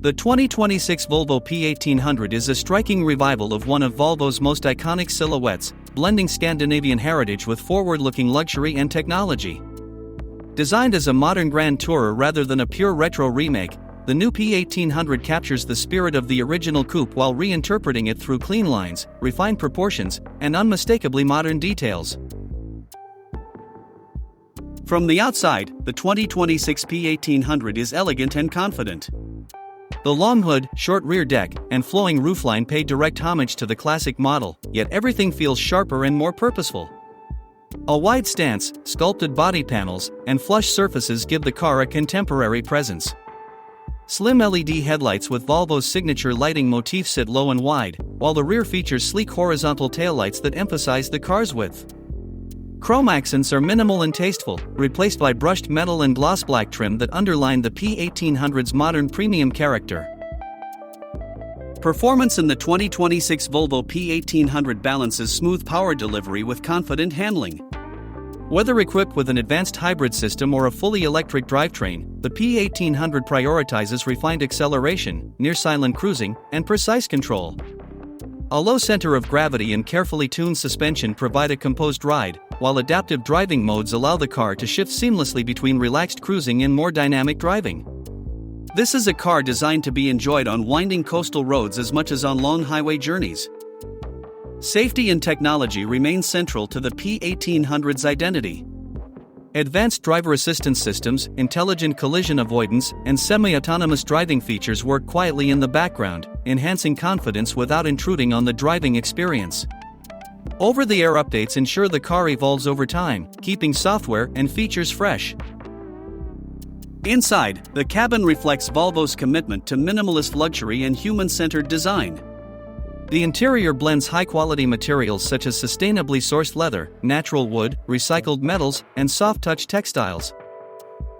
The 2026 Volvo P1800 is a striking revival of one of Volvo's most iconic silhouettes, blending Scandinavian heritage with forward-looking luxury and technology. Designed as a modern grand tourer rather than a pure retro remake, the new P1800 captures the spirit of the original coupe while reinterpreting it through clean lines, refined proportions, and unmistakably modern details. From the outside, the 2026 P1800 is elegant and confident. The long hood, short rear deck, and flowing roofline pay direct homage to the classic model, yet everything feels sharper and more purposeful. A wide stance, sculpted body panels, and flush surfaces give the car a contemporary presence. Slim LED headlights with Volvo's signature lighting motif sit low and wide, while the rear features sleek horizontal taillights that emphasize the car's width. Chrome accents are minimal and tasteful, replaced by brushed metal and gloss black trim that underline the P1800's modern premium character. Performance in the 2026 Volvo P1800 balances smooth power delivery with confident handling. Whether equipped with an advanced hybrid system or a fully electric drivetrain, the P1800 prioritizes refined acceleration, near-silent cruising, and precise control. A low center of gravity and carefully tuned suspension provide a composed ride, while adaptive driving modes allow the car to shift seamlessly between relaxed cruising and more dynamic driving. This is a car designed to be enjoyed on winding coastal roads as much as on long highway journeys. Safety and technology remain central to the P1800's identity. Advanced driver assistance systems, intelligent collision avoidance, and semi-autonomous driving features work quietly in the background, enhancing confidence without intruding on the driving experience. Over-the-air updates ensure the car evolves over time, keeping software and features fresh. Inside, the cabin reflects Volvo's commitment to minimalist luxury and human-centered design. The interior blends high-quality materials such as sustainably sourced leather, natural wood, recycled metals, and soft-touch textiles.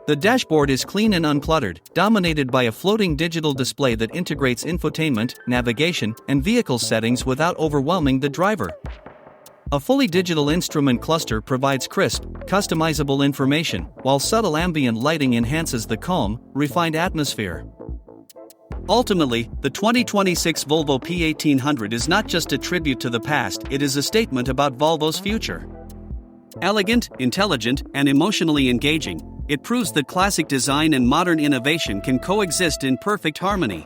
The dashboard is clean and uncluttered, dominated by a floating digital display that integrates infotainment, navigation, and vehicle settings without overwhelming the driver. A fully digital instrument cluster provides crisp, customizable information, while subtle ambient lighting enhances the calm, refined atmosphere. Ultimately, the 2026 Volvo P1800 is not just a tribute to the past, it is a statement about Volvo's future. Elegant, intelligent, and emotionally engaging, it proves that classic design and modern innovation can coexist in perfect harmony.